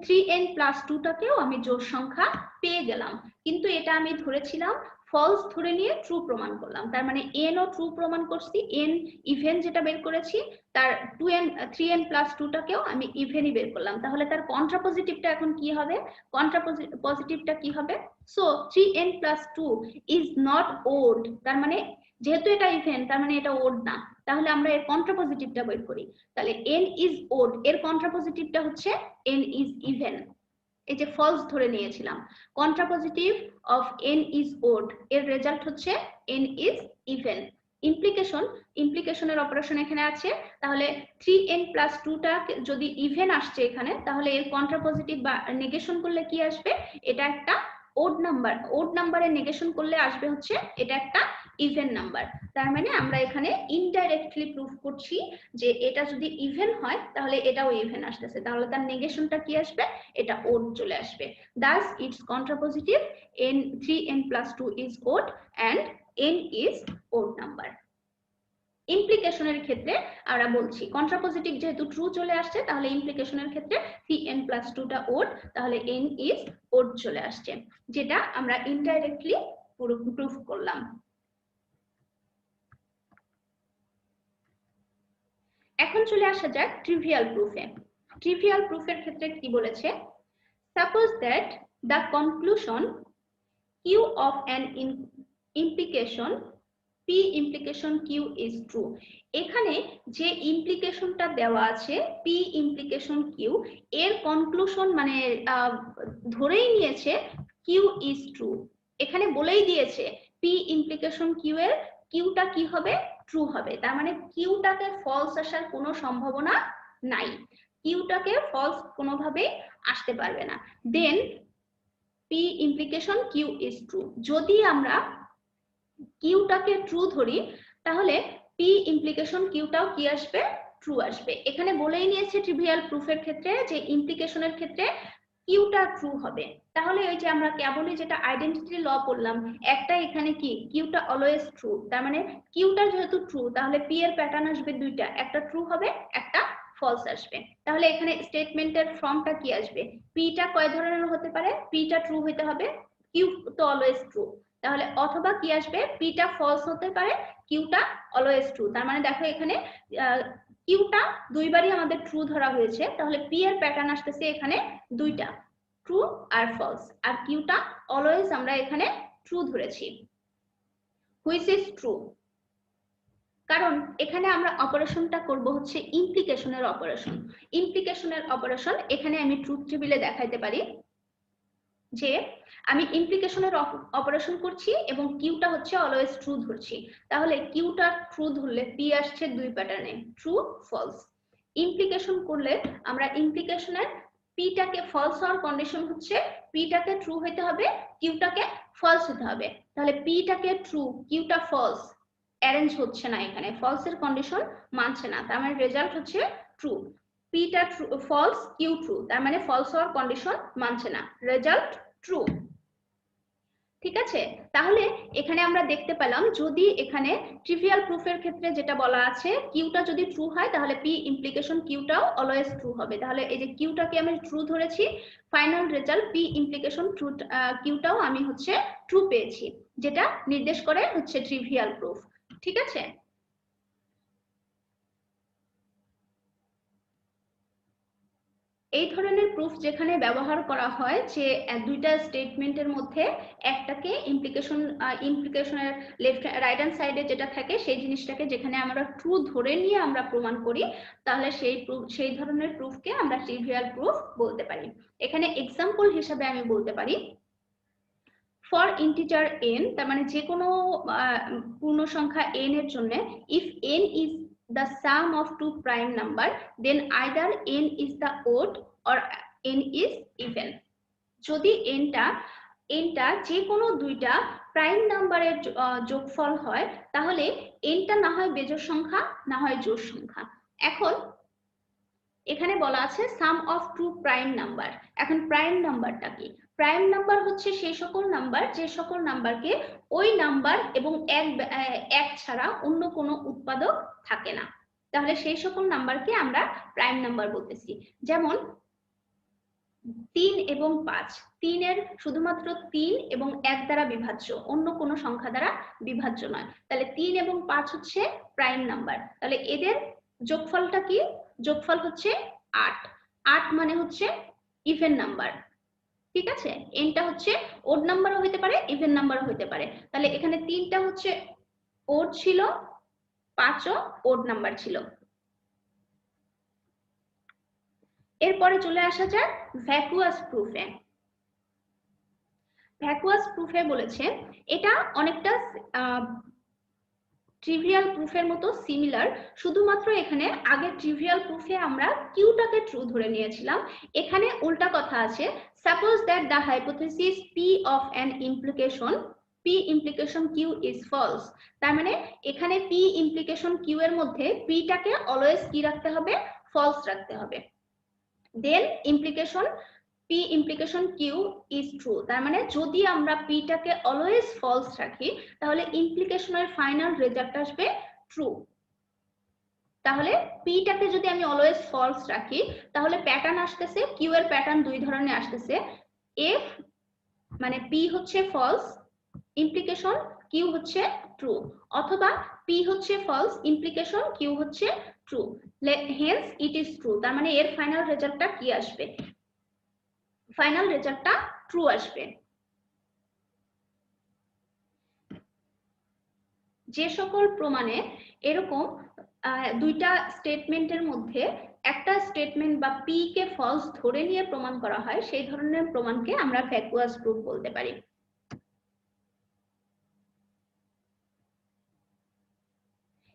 3n + 2টাকেও আমি জোড় সংখ্যা পেয়ে গেলাম, কিন্তু এটা আমি ধরেছিলাম ফলস ধরে নিয়ে ট্রু প্রমাণ করলাম, তার মানে n ও ট্রু প্রমাণ করছি, n ইভেন যেটা বের করেছি তার 3n + 2টাকেও আমি ইভেনই বের করলাম, তাহলে তার কন্ট্রাপজিটিভটা এখন কি হবে, কন্ট্রাপজিটিভটা কি হবে, so 3n + 2 is not ode, তার মানে যেহেতু এটা ইভেন তার মানে এটা ওড না, তাহলে আমরা এর কন্ট্রাপজিটিভটা বের করি, তাহলে n ইজ ওড এর কন্ট্রাপজিটিভটা হচ্ছে n ইজ ইভেন, এই যে ফলস ধরে নিয়েছিলাম, contrapositive of n is odd এর রেজাল্ট হচ্ছে n ইজ ইভেন। ইমপ্লিকেশনের অপারেশন এখানে আছে, তাহলে 3n + 2টা যদি ইভেন আসছে এখানে তাহলে এর কন্ট্রাপজিটিভ বা নেগেশন করলে কি আসবে, এটা একটা ওড নাম্বার, ওড নাম্বারের নেগেশন করলে আসবে হচ্ছে এটা একটা ইভেন নাম্বার, তার মানে আমরা এখানে ইনডাইরেক্টলি প্রুফ করছি যে এটা যদি ইভেন হয় তাহলে এটাও ইভেন আসতেছে, তাহলে তার নেগেশনটা কি আসবে, এটা ওড চলে আসবে। thus its contrapositive 3n + 2 is odd and n is odd number। ইমপ্লিকেশনের ক্ষেত্রে আমরা বলছি কন্ট্রাপজিটিভ যেহেতু ট্রু চলে আসছে তাহলে ইমপ্লিকেশনের ক্ষেত্রে 3n + 2টা ওড, তাহলে n ইজ ওড চলে আসছে, যেটা আমরা ইনডাইরেক্টলি প্রুফ করলাম। এখন চলে আসা যাক ট্রিভিয়াল প্রুফে। ট্রিভিয়াল প্রুফের ক্ষেত্রে কি বলেছে, suppose that the conclusion q of an implication p implication q is true। এখানে যে ইমপ্লিকেশনটা দেওয়া আছে p implication q এর কনক্লুশন মানে ধরেই নিয়েছে q is true, এখানে বলেই দিয়েছে p implication q এর কিউটা কি হবে, ট্রু হবে, তার মানে কিউটাকে ফলস আসার কোনো সম্ভাবনা নাই, কিউটাকে ফলস কোনোভাবেই আসতে পারবে না। দেন p implication q is true, যদি আমরা কিউটাকে ট্রু ধরি তাহলে p implication কিউটাও কি আসবে, ট্রু আসবে। এখানে বলেই নিয়েছে ট্রিভিয়াল প্রুফের ক্ষেত্রে যে ইমপ্লিকেশনের ক্ষেত্রে q কিউটা ট্রু হবে। তাহলে ওই যে আমরা কেবলই যেটা আইডেন্টিটি ল পড়লাম, একটা এখানে কি কিউটা অলওয়েজ ট্রু, তার মানে কিউটা যেহেতু ট্রু তাহলে পি এর প্যাটার্ন আসবে দুইটা, একটা ট্রু হবে একটা ফলস আসবে। তাহলে এখানে স্টেটমেন্টের ফর্মটা কি আসবে, পিটা কয় ধরনের হতে পারে, পিটা ট্রু হতে হবে, কিউ তো অলওয়েজ ট্রু, তাহলে অথবা কি আসবে পিটা ফলস হতে পারে, কিউটা অলওয়েজ ট্রু। তার মানে দেখো এখানে কিউটা দুইবারই আমাদের ট্রু ধরা হয়েছে, তাহলে পি এর প্যাটার্ন আসতেছে এখানে দুইটা, ট্রু আর ফলস, আর কিউটা অলওয়েজ আমরা এখানে ট্রু ধরেছি। হুইচ ইজ ট্রু, কারণ এখানে আমরা অপারেশনটা করব হচ্ছে ইমপ্লিকেশনের অপারেশন। ইমপ্লিকেশনের অপারেশন এখানে আমি ট্রুথ টেবিলে দেখাইতে পারি যে আমি ইমপ্লিকেশনের অপারেশন করছি এবং কিউটা হচ্ছে অলওয়েজ ট্রু ধরছি, তাহলে কিউটা ট্রু ধরলে পি আসছে দুই প্যাটার্নে, ট্রু ফলস। ইমপ্লিকেশন করলে আমরা ইমপ্লিকেশনের পিটাকে ফলস হওয়ার কন্ডিশন হচ্ছে পিটাকে ট্রু হতে হবে, কিউটাকে ফলস হতে হবে। তাহলে পিটাকে ট্রু কিউটা ফলস অ্যারেঞ্জ হচ্ছে না, এখানে ফলস এর কন্ডিশন মানছে না, তার মানে রেজাল্ট হচ্ছে ট্রু। পিটা ট্রু ফলস, কিউ ট্রু, তার মানে ফলস হওয়ার কন্ডিশন মানছে না, রেজাল্ট ট্রু। ঠিক আছে, তাহলে এখানে আমরা দেখতে পেলাম যদি এখানে ট্রিভিয়াল প্রুফের ক্ষেত্রে যেটা বলা আছে কিউটা যদি ট্রু হয় তাহলে পি ইমপ্লিকেশন কিউটাও অলওয়েজ ট্রু হবে। তাহলে এই যে কিউটাকে আমি ট্রু ধরেছি, final result P implication true, কিউটাও আমি হচ্ছে ট্রু পেয়েছি, যেটা নির্দেশ করে হচ্ছে ট্রিভিয়াল প্রুফ। ঠিক আছে, এই ধরনের প্রুফ যেখানে ব্যবহার করা হয় যে দুইটা স্টেটমেন্টের মধ্যে একটাকে ইমপ্লিকেশনের লেফট রাইট হ্যান্ড সাইডে যেটা থাকে সেই জিনিসটাকে যেখানে আমরা ট্রু ধরে নিয়ে আমরা প্রমাণ করি, তাহলে সেই ধরনের প্রুফকে আমরা ট্রিভিয়াল প্রুফ বলতে পারি। এখানে এক্সাম্পল হিসেবে আমি বলতে পারি ফর ইন্টিজার n, তার মানে যে কোনো পূর্ণ সংখ্যা n এর জন্য if n is the sum of two prime number then either n is the odd or n is even। যদি nটা যে কোনো দুইটা প্রাইম নাম্বারের যোগফল হয় তাহলে nটা না হয় বেজোড় সংখ্যা না হয় জোড় সংখ্যা। এখন এখানে বলা আছে সাম অফ টু প্রাইম নাম্বার। এখন প্রাইম নাম্বারটা কি, প্রাইম নাম্বার হচ্ছে সেই সকল নাম্বার যে সকল নাম্বারকে ওই নাম্বার এবং এক ছাড়া অন্য কোনো উৎপাদক থাকে না, তাহলে সেই সকল নাম্বারকে আমরা প্রাইম নাম্বার বলতেছি। যেমন 3 এবং 5, 3 এর শুধুমাত্র 3 এবং 1 দ্বারা বিভাজ্য, অন্য কোনো সংখ্যা দ্বারা বিভাজ্য নয়, তাহলে 3 এবং 5 হচ্ছে প্রাইম নাম্বার। তাহলে এদের যোগফলটা কি, যোগফল হচ্ছে 8, 8 মানে হচ্ছে ইভেন নাম্বার। ঠিক আছে, এনটা হচ্ছে ওড নাম্বারও হতে পারে ইভেন নাম্বারও হতে পারে, তাহলে এখানে 3টা হচ্ছে ওড ছিল, 5ও ওড নাম্বার ছিল। এরপরে চলে আসা যাক ভ্যাকুয়াস প্রুফে। ভ্যাকুয়াস প্রুফে বলেছে এটা অনেকটা ট্রিভিয়াল প্রুফের মতো সিমিলার, শুধুমাত্র এখানে আগে ট্রিভিয়াল প্রুফে আমরা কিউটাকে ট্রু ধরে নিয়েছিলাম, এখানে উল্টা কথা আছে। Suppose that the hypothesis P of an implication P implication Q is false, তার মানে এখানে পি ইমপ্লিকেশন কিউ এর মধ্যে পিটাকে অলওয়েজ কি রাখতে হবে, ফলস রাখতে হবে। Then implication P implication Q is true, তার মানে যদি আমরা পিটাকে অলওয়েজ ফলস রাখি তাহলে ইমপ্লিকেশনের ফাইনাল রেজাল্ট আসবে ট্রু। তাহলে পিটাকে যদি আমি অলওয়েজ ফলস রাখি তাহলে প্যাটার্ন আসতেছে, কিউ এর প্যাটার্ন দুই ধরনের আসতেছে, এফ মানে পি হচ্ছে ফলস ইমপ্লিকেশন কিউ হচ্ছে ট্রু, অথবা পি হচ্ছে ফলস ইমপ্লিকেশন কিউ হচ্ছে true, hence it is true. তার মানে এর ফাইনাল রেজাল্টটা কি আসবে, ফাইনাল রেজাল্টটা ট্রু আসবে। যে সকল প্রমাণে এরকম দুইটা স্টেটমেন্টের মধ্যে একটা স্টেটমেন্ট বা পি কে ফলস ধরে নিয়ে প্রমাণ করা হয় সেই ধরনের প্রমাণকে আমরা ভ্যাকুয়াস প্রুফ বলতে পারি।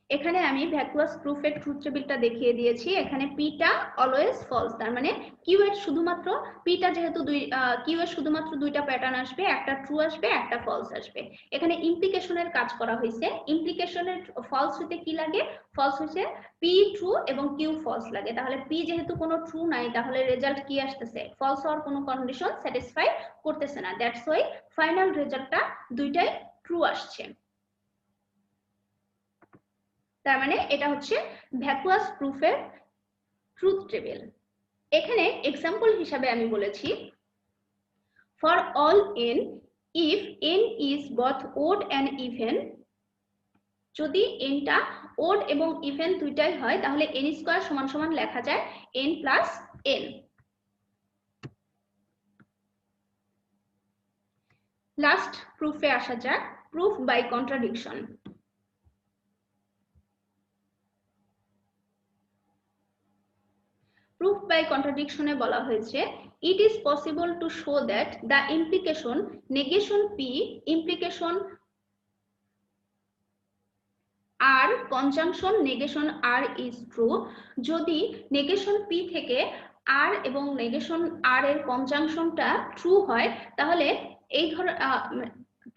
এখানে আমি ভ্যাকুয়াস প্রুফের ট্রুথ টেবিলটা দেখিয়ে দিয়েছি। এখানে পিটা অলওয়েজ ফলস, তার মানে কিউ এর শুধুমাত্র পিটা যেহেতু কিউ এর শুধুমাত্র দুইটা প্যাটার্ন আসবে, একটা ট্রু আসবে একটা ফলস আসবে। এখানে ইমপ্লিকেশনের কাজ করা হয়েছে। ইমপ্লিকেশনের ফলস হইতে কি লাগে, ফলস হইছে পি ট্রু এবং কিউ ফলস লাগে। তাহলে পি যেহেতু কোনো ট্রু নাই তাহলে রেজাল্ট কি আসতেছে, ফলস হওয়ার কোনো কন্ডিশন স্যাটিসফাই করতেছে না। দ্যাটস ওয়াই ফাইনাল রেজাল্টটা দুইটাই ট্রু আসছে। তার মানে এটা হচ্ছে ভ্যাকুয়াস প্রুফের ট্রুথ টেবিল। এখানে এক্সাম্পল হিসাবে আমি বলেছি for all n if n is both odd and even, যদি n টা odd এবং even দুইটাই হয় তাহলে n স্কয়ার সমান সমান লেখা যায় n প্লাস n। লাস্ট প্রুফে আসা যাক, proof by contradiction. Proof by কন্ট্রাডিকশনে বলা হয়েছে it is possible to show that the implication negation p implication r conjunction negation r is true, যদি negation p থেকে r এবং negation r এর কনজাংশনটা ট্রু হয় তাহলে এই ধর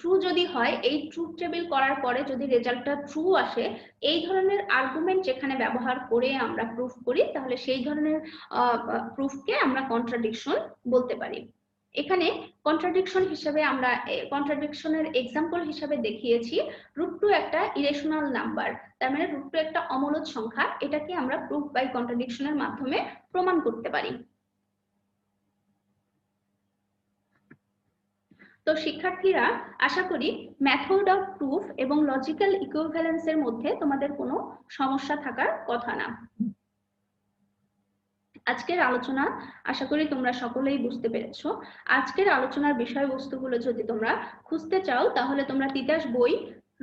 ট্রু যদি হয়, এই ট্রুথ টেবিল করার পরে যদি রেজাল্টটা ট্রু আসে, এই ধরনের আর্গুমেন্ট যেখানে ব্যবহার করে আমরা প্রুফ করি তাহলে সেই ধরনের প্রুফকে আমরা কন্ট্রাডিকশন বলতে পারি। এখানে কন্ট্রাডিকশন হিসেবে আমরা কন্ট্রাডিকশনের এক্সাম্পল হিসেবে দেখিয়েছি √2 একটা ইরেশনাল নাম্বার, তার মানে √2 একটা অমূলদ সংখ্যা, এটাকে আমরা প্রুফ বাই কন্ট্রাডিকশনের মাধ্যমে প্রমাণ করতে পারি। তো শিক্ষার্থীরা, আশা করি মেথড অফ প্রুফ এবং লজিক্যাল ইকুইভ্যালেন্সের মধ্যে তোমাদের কোনো সমস্যা থাকার কথা না। আজকের আলোচনা আশা করি তোমরা সকলেই বুঝতে পেরেছো। আজকের আলোচনার বিষয়বস্তুগুলো যদি তোমরা খুঁজতে চাও তাহলে তোমরা তিতাস বই,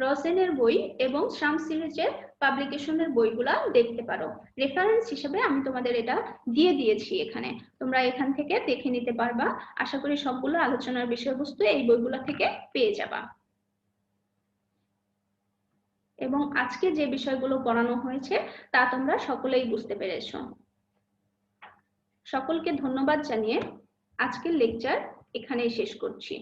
রসেনের বই এবং শাম সিরিজের পাবলিকেশনের বইগুলা দেখতে পারো। রেফারেন্স হিসেবে আমি তোমাদের এটা দিয়ে দিয়েছি, এখানে তোমরা এখান থেকে দেখে নিতে পারবা। আশা করি সবগুলো আলোচনার বিষয়বস্তু এই বইগুলো থেকে পেয়ে যাবা। এবং আজকে যে বিষয়গুলো পড়ানো হয়েছে তা তোমরা সকলেই বুঝতে পেরেছো। সকলকে ধন্যবাদ জানিয়ে আজকের লেকচার এখানেই শেষ করছি।